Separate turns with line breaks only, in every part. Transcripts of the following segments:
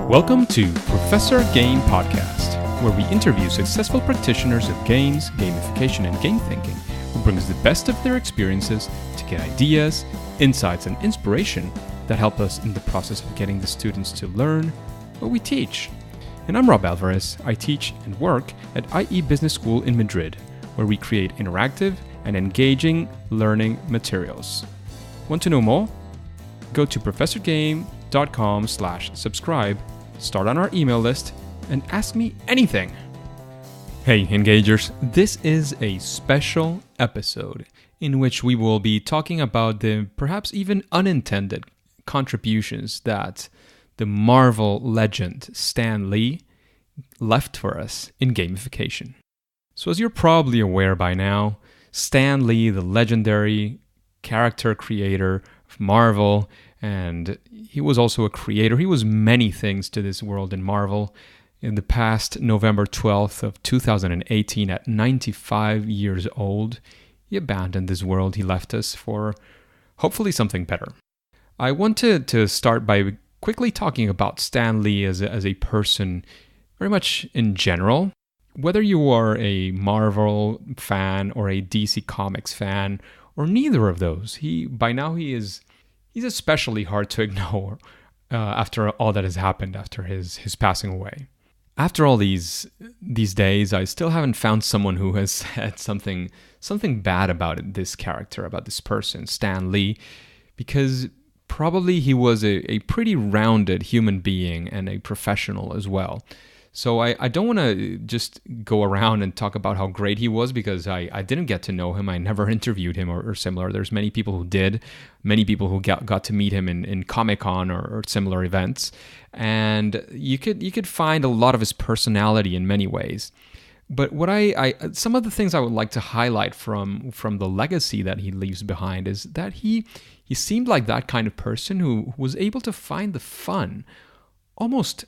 Welcome to Professor Game Podcast, where we interview successful practitioners of games, gamification, and game thinking who brings the best of their experiences to get ideas, insights, and inspiration that help us in the process of getting the students to learn what we teach. And I'm Rob Alvarez. I teach and work at IE Business School in Madrid, where we create interactive and engaging learning materials. Want to know more? Go to professorgame.com/subscribe, start on our email list, and ask me anything. Hey, Engagers, this is a special episode in which we will be talking about the perhaps even unintended contributions that the Marvel legend Stan Lee left for us in gamification. So as you're probably aware by now, Stan Lee, the legendary character creator of Marvel, and he was also a creator. He was many things to this world in Marvel. In the past November 12th of 2018, at 95 years old, he abandoned this world. He left us for hopefully something better. I wanted to start by quickly talking about Stan Lee as a person, very much in general. Whether you are a Marvel fan or a DC Comics fan, or neither of those, he's especially hard to ignore after all that has happened after his passing away. After all these days, I still haven't found someone who has said something bad about this character, about this person, Stan Lee, because probably he was a pretty rounded human being and a professional as well. So I don't want to just go around and talk about how great he was, because I didn't get to know him. I never interviewed him or similar. There's many people who did, many people who got to meet him in Comic-Con or similar events. And you could find a lot of his personality in many ways. But what some of the things I would like to highlight from the legacy that he leaves behind is that he seemed like that kind of person who was able to find the fun almost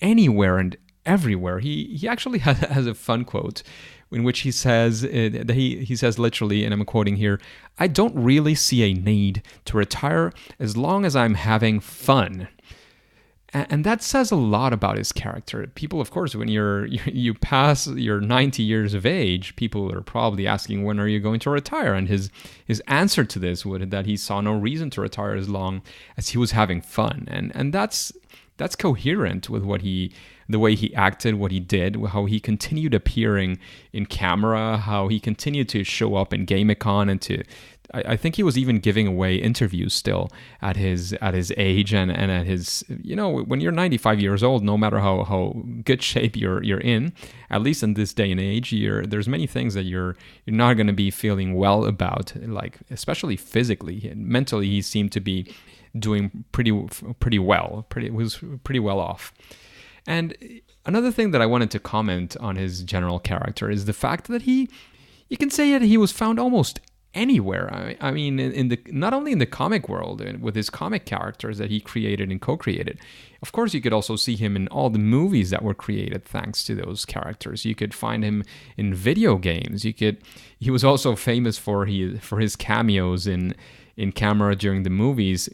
anywhere and everywhere. He actually has a fun quote in which he says that he says literally, and I'm quoting here, "I don't really see a need to retire as long as I'm having fun." And that says a lot about his character. People, of course, when you pass your 90 years of age, people are probably asking, when are you going to retire? And his answer to this was that he saw no reason to retire as long as he was having fun. And that's coherent with the way he acted, what he did, how he continued appearing in camera, how he continued to show up in Gamicon, and I think he was even giving away interviews still at his age and at his, when you're 95 years old, no matter how good shape you're in, at least in this day and age, there's many things that you're not going to be feeling well about, like especially physically. Mentally, he seemed to be doing pretty well. Was pretty well off. And another thing that I wanted to comment on his general character is the fact that you can say that he was found almost anywhere. I mean, not only in the comic world and with his comic characters that he created and co-created. Of course, you could also see him in all the movies that were created thanks to those characters. You could find him in video games. He was also famous for his cameos in camera during the movies.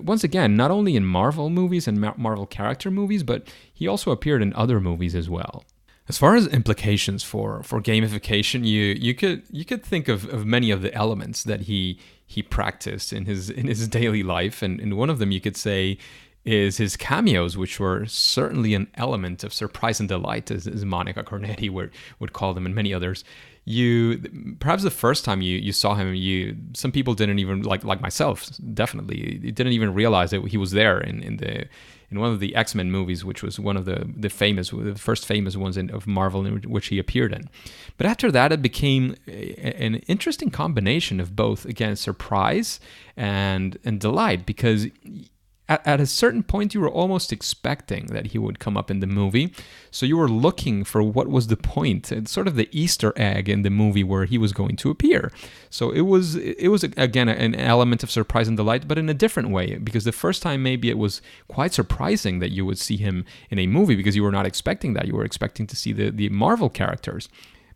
Once again, not only in Marvel movies and Marvel character movies, but he also appeared in other movies as well. As far as implications for gamification, you could think of many of the elements that he practiced in his daily life, and one of them you could say is his cameos, which were certainly an element of surprise and delight, as Monica Cornetti would call them, and many others. Perhaps the first time you saw him, some people didn't even like myself, definitely, you didn't even realize that he was there in one of the X-Men movies, which was one of the first famous ones of Marvel in which he appeared in. But after that, it became an interesting combination of both, again, surprise and delight, because at a certain point, you were almost expecting that he would come up in the movie. So you were looking for what was the point. It's sort of the Easter egg in the movie where he was going to appear. So it was again, an element of surprise and delight, but in a different way. Because the first time, maybe it was quite surprising that you would see him in a movie because you were not expecting that. You were expecting to see the Marvel characters.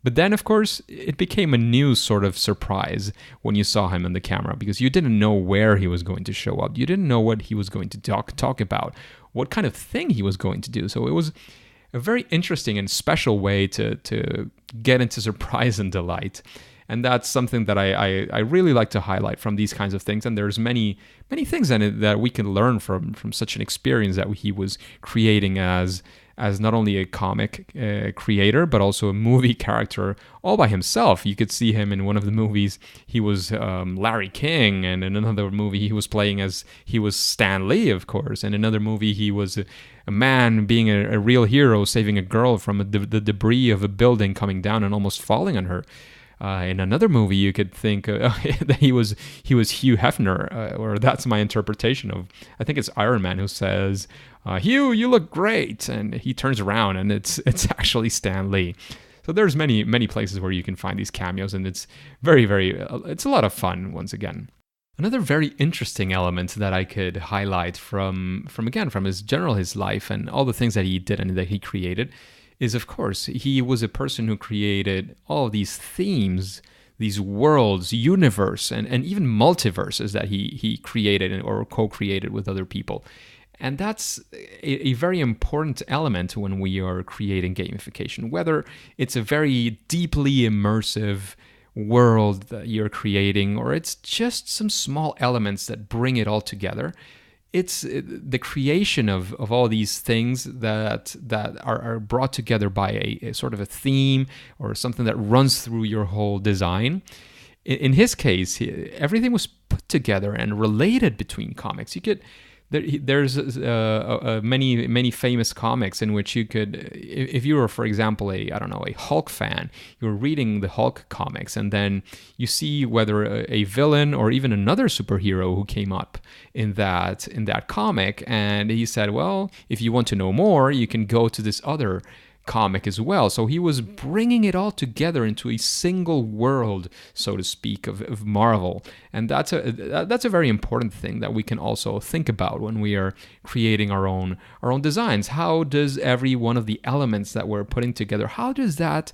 But then, of course, it became a new sort of surprise when you saw him on the camera, because you didn't know where he was going to show up. You didn't know what he was going to talk about, what kind of thing he was going to do. So it was a very interesting and special way to get into surprise and delight. And that's something that I really like to highlight from these kinds of things. And there's many things in it that we can learn from such an experience that he was creating as not only a comic creator, but also a movie character all by himself. You could see him in one of the movies. He was Larry King, and in another movie he was playing as he was Stan Lee, of course. In another movie he was a man being a real hero, saving a girl from the debris of a building coming down and almost falling on her. In another movie, you could think that he was Hugh Hefner, or that's my interpretation of. I think it's Iron Man who says, "Hugh, you look great," and he turns around and it's actually Stan Lee. So there's many places where you can find these cameos, and it's very it's a lot of fun. Once again, another very interesting element that I could highlight from his life and all the things that he did and that he created is, of course, he was a person who created all of these themes, these worlds, universe, and even multiverses that he created or co-created with other people. And that's a very important element when we are creating gamification, whether it's a very deeply immersive world that you're creating, or it's just some small elements that bring it all together. It's the creation of all these things that are brought together by a sort of a theme or something that runs through your whole design. In his case, everything was put together and related between comics. There's many famous comics in which you could, if you were, for example, a Hulk fan, you're reading the Hulk comics, and then you see whether a villain or even another superhero who came up in that comic, and he said, well, if you want to know more, you can go to this other comic as well. So he was bringing it all together into a single world, so to speak, of Marvel. And that's a very important thing that we can also think about when we are creating our own designs. How does every one of the elements that we're putting together, how is that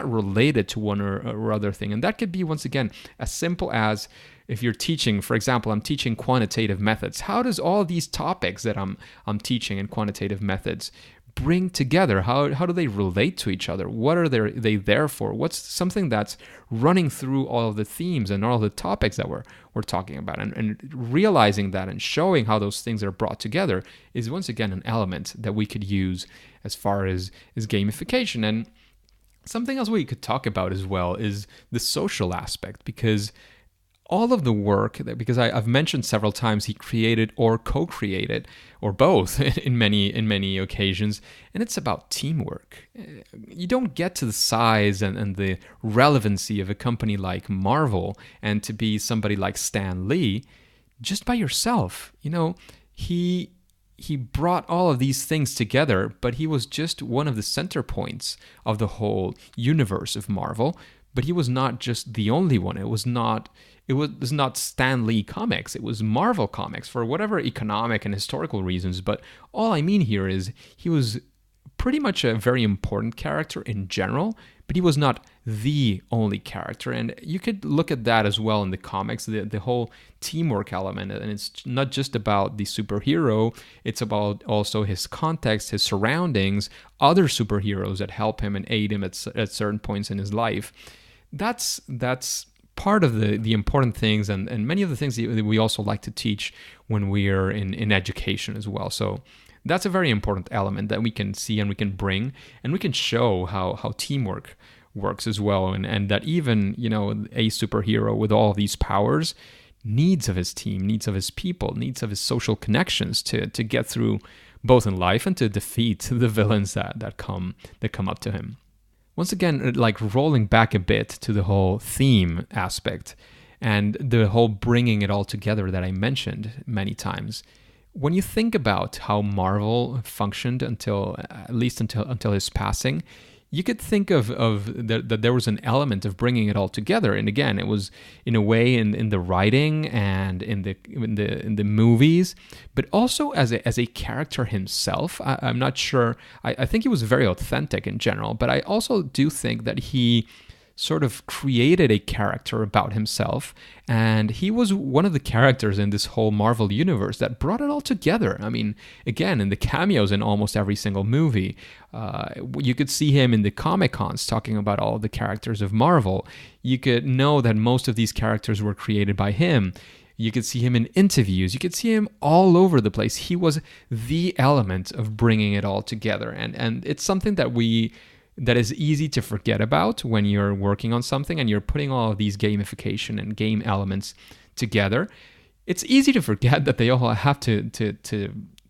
related to one or other thing? And that could be, once again, as simple as, if you're teaching, for example, I'm teaching quantitative methods. How does all these topics that I'm teaching in quantitative methods bring together? How do they relate to each other? What are they there for? What's something that's running through all of the themes and all the topics that we're talking about? And realizing that and showing how those things are brought together is, once again, an element that we could use as far as gamification. And something else we could talk about as well is the social aspect, because all of the work because I've mentioned several times he created or co-created or both in many occasions, and it's about teamwork. You don't get to the size and the relevancy of a company like Marvel and to be somebody like Stan Lee just by yourself. He brought all of these things together, but he was just one of the center points of the whole universe of Marvel. But he was not just the only one. It was not Stan Lee comics. It was Marvel comics for whatever economic and historical reasons. But all I mean here is he was pretty much a very important character in general, but he was not the only character. And you could look at that as well in the comics, the whole teamwork element. And it's not just about the superhero, it's about also his context, his surroundings, other superheroes that help him and aid him at certain points in his life. That's part of the important things and many of the things that we also like to teach when we are in education as well. So that's a very important element that we can see and we can bring, and we can show how teamwork works as well, and that even a superhero with all these powers needs of his team, needs of his people, needs of his social connections to get through both in life and to defeat the villains that come up to him. Once again, like rolling back a bit to the whole theme aspect and the whole bringing it all together that I mentioned many times. When you think about how Marvel functioned until his passing, you could think of that there was an element of bringing it all together. And again, it was in a way in the writing and in the movies, but also as a character himself. I'm not sure. I think he was very authentic in general, but I also do think that he sort of created a character about himself, and he was one of the characters in this whole Marvel universe that brought it all together. I mean, again, in the cameos in almost every single movie, you could see him in the Comic-Cons talking about all the characters of Marvel. You could know that most of these characters were created by him. You could see him in interviews. You could see him all over the place. He was the element of bringing it all together, and it's something that is easy to forget about when you're working on something and you're putting all of these gamification and game elements together. It's easy to forget that they all have to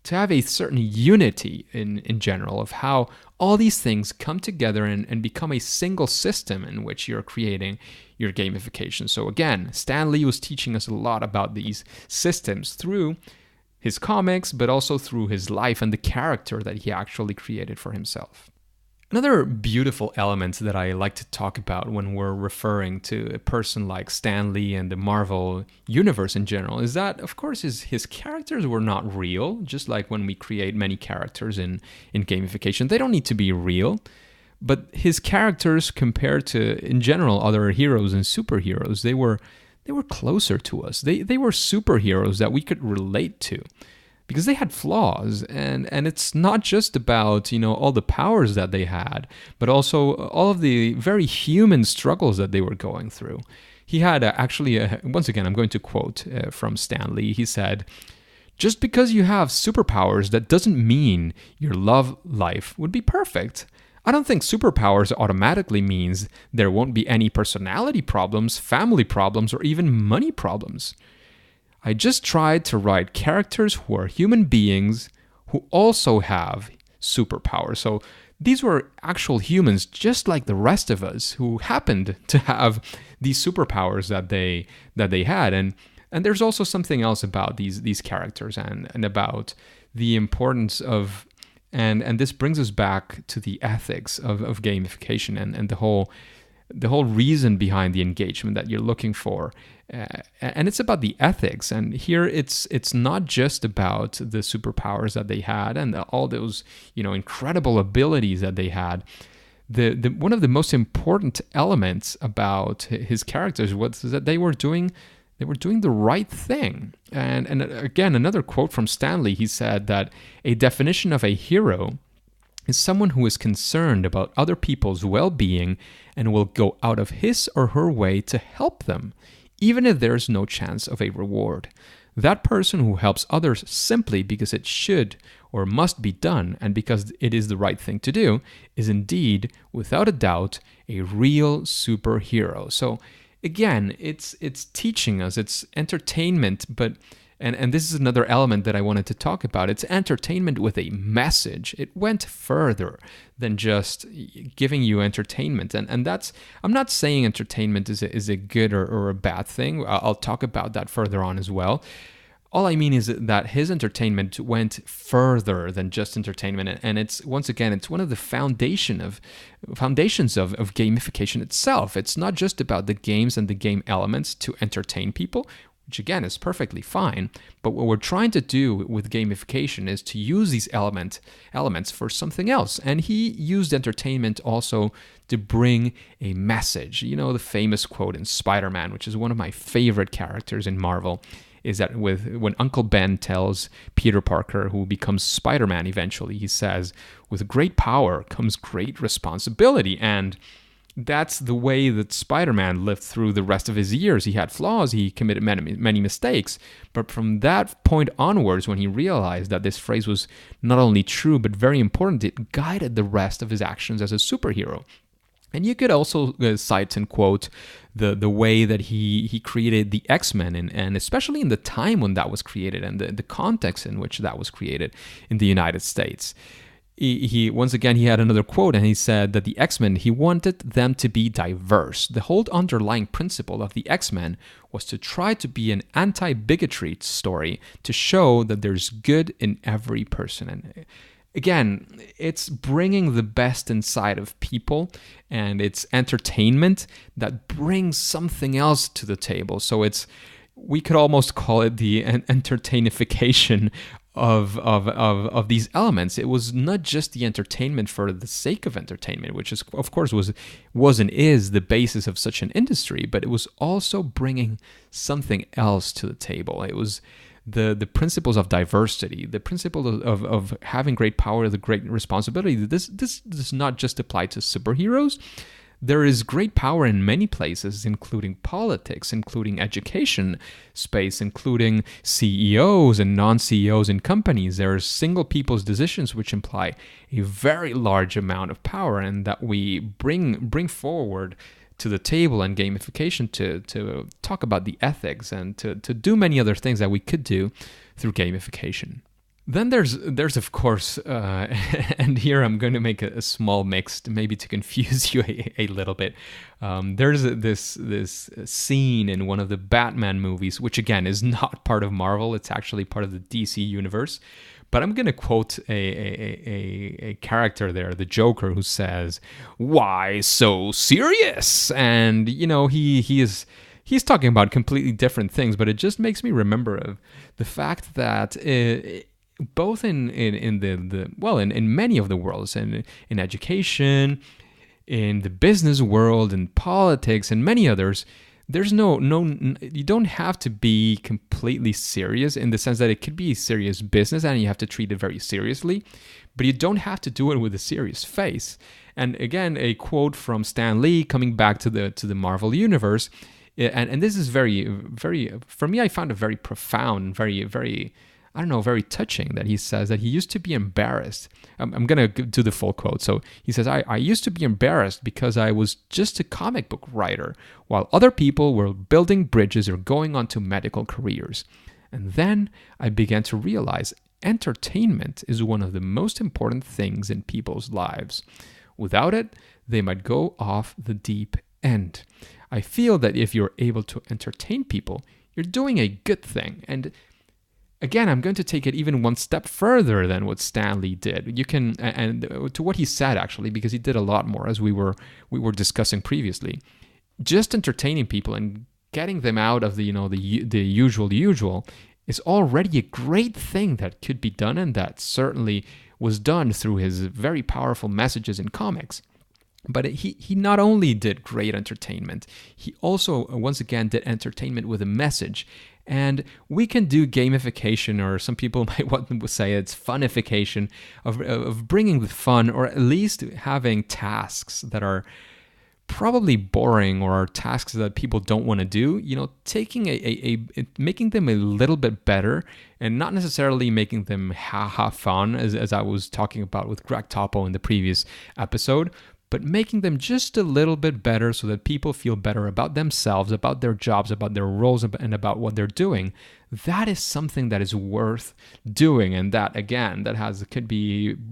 have a certain unity in general of how all these things come together and become a single system in which you're creating your gamification. So again, Stan Lee was teaching us a lot about these systems through his comics, but also through his life and the character that he actually created for himself. Another beautiful element that I like to talk about when we're referring to a person like Stan Lee and the Marvel universe in general is that, of course, his characters were not real, just like when we create many characters in gamification. They don't need to be real, but his characters compared to, in general, other heroes and superheroes, they were closer to us. They were superheroes that we could relate to, because they had flaws, and it's not just about, all the powers that they had, but also all of the very human struggles that they were going through. He had once again, I'm going to quote from Stan Lee. He said, "Just because you have superpowers, that doesn't mean your love life would be perfect. I don't think superpowers automatically means there won't be any personality problems, family problems, or even money problems. I just tried to write characters who are human beings who also have superpowers." So these were actual humans just like the rest of us who happened to have these superpowers that they had. And there's also something else about these characters and about the importance of, and this brings us back to the ethics of gamification and the whole reason behind the engagement that you're looking for. And it's about the ethics. And here it's not just about the superpowers that they had and all those incredible abilities that they had. The one of the most important elements about his characters was that they were doing the right thing. And again, another quote from Stan Lee, he said that a definition of a hero is someone who is concerned about other people's well-being and will go out of his or her way to help them, even if there's no chance of a reward. That person who helps others simply because it should or must be done and because it is the right thing to do is indeed, without a doubt, a real superhero. So again, it's teaching us, it's entertainment, but and this is another element that I wanted to talk about. It's entertainment with a message. It went further than just giving you entertainment. And that's, I'm not saying entertainment is a good or a bad thing. I'll talk about that further on as well. All I mean is that his entertainment went further than just entertainment. And it's, once again, it's one of the foundations of gamification itself. It's not just about the games and the game elements to entertain people, which again is perfectly fine. But what we're trying to do with gamification is to use these elements for something else. And he used entertainment also to bring a message. The famous quote in Spider-Man, which is one of my favorite characters in Marvel, is that when Uncle Ben tells Peter Parker, who becomes Spider-Man eventually, he says, "With great power comes great responsibility." And that's the way that Spider-Man lived through the rest of his years. He had flaws, he committed many mistakes, but from that point onwards, when he realized that this phrase was not only true, but very important, it guided the rest of his actions as a superhero. And you could also cite and quote the way that he created the X-Men, and especially in the time when that was created and the context in which that was created in the United States. He once again, he had another quote, and he said that the X-Men, he wanted them to be diverse. The whole underlying principle of the X-Men was to try to be an anti-bigotry story to show that there's good in every person. And again, it's bringing the best inside of people, and it's entertainment that brings something else to the table. So we could almost call it the entertainification of these elements. It was not just the entertainment for the sake of entertainment, which is, of course, was and is the basis of such an industry, but it was also bringing something else to the table. It was the principles of diversity, the principle of having great power, the great responsibility. This does not just apply to superheroes. There is great power in many places, including politics, including education space, including CEOs and non-CEOs in companies. There are single people's decisions which imply a very large amount of power, and that we bring forward to the table and gamification to talk about the ethics and to do many other things that we could do through gamification. Then there's of course, and here I'm going to make a small mix, maybe to confuse you a little bit. There's this scene in one of the Batman movies, which again is not part of Marvel. It's actually part of the DC universe. But I'm going to quote a character there, the Joker, who says, "Why so serious?" And he's talking about completely different things, but it just makes me remember of the fact that both in many of the worlds, and in education, in the business world, in politics, and many others, there's no you don't have to be completely serious, in the sense that it could be serious business and you have to treat it very seriously, but you don't have to do it with a serious face. And again, a quote from Stan Lee, coming back to the Marvel universe, and this is very, very, for me, I found it very profound, very, very, I don't know, very touching, that he says that he used to be embarrassed. I'm going to do the full quote. So he says, I used to be embarrassed because I was just a comic book writer, while other people were building bridges or going on to medical careers. And then I began to realize entertainment is one of the most important things in people's lives. Without it, they might go off the deep end. I feel that if you're able to entertain people, you're doing a good thing. And again, I'm going to take it even one step further than what Stan Lee did. You can, and to what he said actually, because he did a lot more, as we were discussing previously. Just entertaining people and getting them out of the usual is already a great thing that could be done, and that certainly was done through his very powerful messages in comics. But he not only did great entertainment, he also, once again, did entertainment with a message. And we can do gamification, or some people might want to say it's funification, of bringing the fun, or at least having tasks that are probably boring, or are tasks that people don't want to do, taking making them a little bit better, and not necessarily making them fun, as I was talking about with Greg Topo in the previous episode, but making them just a little bit better so that people feel better about themselves, about their jobs, about their roles, and about what they're doing. That is something that is worth doing, and that, again, could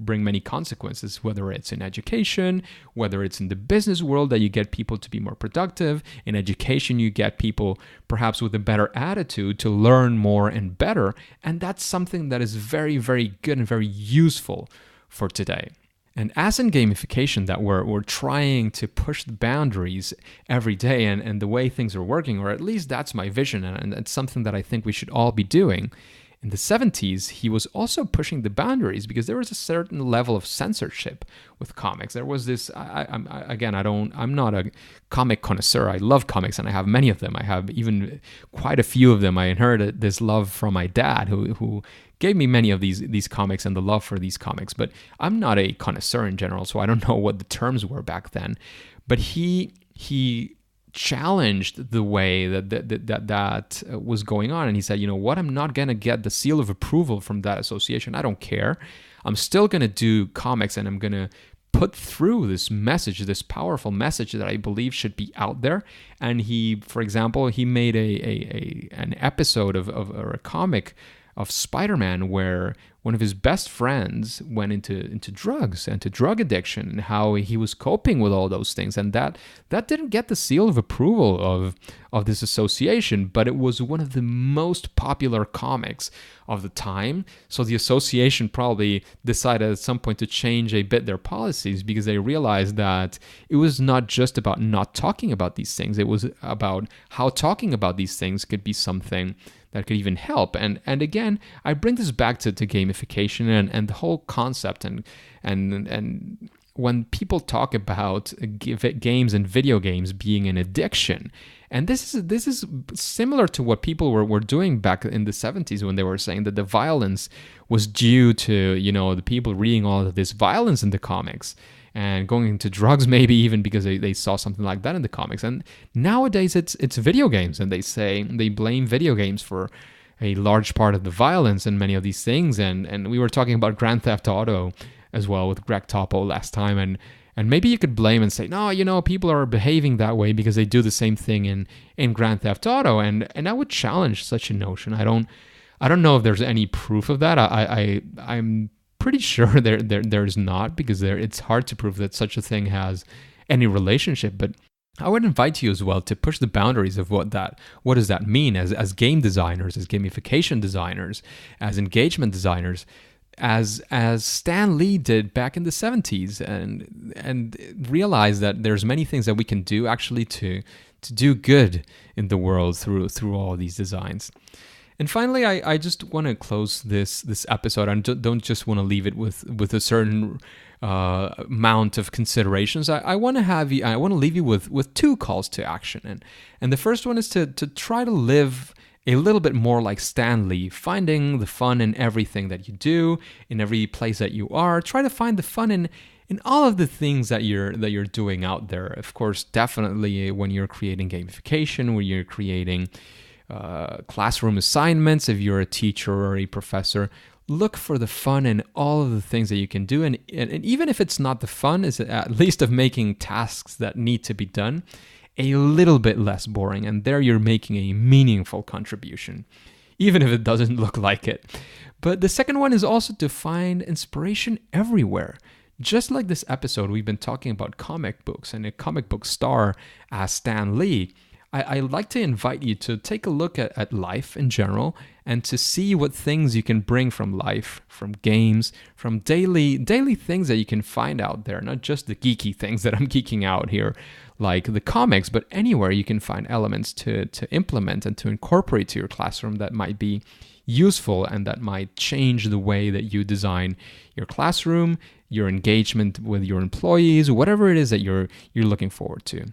bring many consequences, whether it's in education, whether it's in the business world, that you get people to be more productive. In education, you get people perhaps with a better attitude to learn more and better, and that's something that is very, very good and very useful for today. And as in gamification, that we're trying to push the boundaries every day, and the way things are working, or at least that's my vision, and it's something that I think we should all be doing. In the 70s, he was also pushing the boundaries, because there was a certain level of censorship with comics. There was this, I'm not a comic connoisseur. I love comics, and I have many of them. I have even quite a few of them. I inherited this love from my dad, who gave me many of these comics and the love for these comics. But I'm not a connoisseur in general, so I don't know what the terms were back then. But he challenged the way that was going on, and he said, what, I'm not going to get the seal of approval from that association. I don't care. I'm still going to do comics, and I'm going to put through this message, this powerful message that I believe should be out there. And he, for example, he made an episode of a comic of Spider-Man where one of his best friends went into drugs and to drug addiction, and how he was coping with all those things. And that didn't get the seal of approval of this association, but it was one of the most popular comics of the time. So the association probably decided at some point to change a bit their policies, because they realized that it was not just about not talking about these things. It was about how talking about these things could be something that could even help. And again, I bring this back to gamification and the whole concept. And when people talk about games and video games being an addiction, and this is similar to what people were doing back in the 70s, when they were saying that the violence was due to, the people reading all of this violence in the comics and going into drugs, maybe even because they saw something like that in the comics. And nowadays it's video games, and they blame video games for a large part of the violence and many of these things. And we were talking about Grand Theft Auto as well with Greg Topo last time, and maybe you could blame and say, no, people are behaving that way because they do the same thing in Grand Theft Auto, and I would challenge such a notion. I don't know if there's any proof of that. I'm pretty sure there's not, because it's hard to prove that such a thing has any relationship. But I would invite you as well to push the boundaries of what does that mean as game designers, as gamification designers, as engagement designers, as Stan Lee did back in the 70s, and realize that there's many things that we can do actually to do good in the world through all these designs. And finally, I just want to close this episode. I don't just want to leave it with a certain amount of considerations. I want to leave you with two calls to action. And the first one is to try to live a little bit more like Stan Lee, finding the fun in everything that you do, in every place that you are. Try to find the fun in all of the things that you're doing out there. Of course, definitely when you're creating gamification, when you're creating classroom assignments, if you're a teacher or a professor, look for the fun in all of the things that you can do. And even if it's not the fun, is at least of making tasks that need to be done a little bit less boring. And there you're making a meaningful contribution, even if it doesn't look like it. But the second one is also to find inspiration everywhere. Just like this episode, we've been talking about comic books and a comic book star as Stan Lee. I'd like to invite you to take a look at life in general, and to see what things you can bring from life, from games, from daily things that you can find out there, not just the geeky things that I'm geeking out here, like the comics, but anywhere you can find elements to implement and to incorporate to your classroom that might be useful and that might change the way that you design your classroom, your engagement with your employees, whatever it is that you're looking forward to.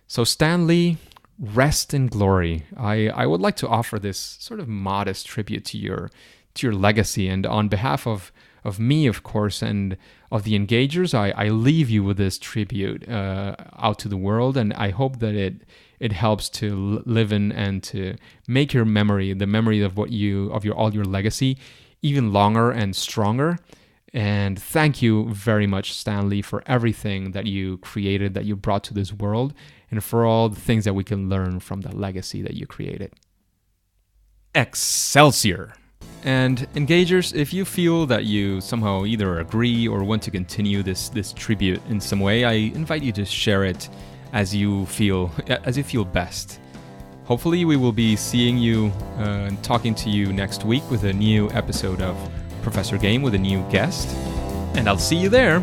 So Stan Lee, rest in glory. I would like to offer this sort of modest tribute to your legacy, and on behalf of me, of course, and of the engagers, I leave you with this tribute out to the world, and I hope that it helps to live in and to make your memory, the memory of all your legacy, even longer and stronger. And thank you very much, Stan Lee, for everything that you created, that you brought to this world, and for all the things that we can learn from that legacy that you created. Excelsior! And engagers, if you feel that you somehow either agree or want to continue this tribute in some way, I invite you to share it as you feel best. Hopefully we will be seeing you and talking to you next week with a new episode of Professor Game with a new guest, and I'll see you there.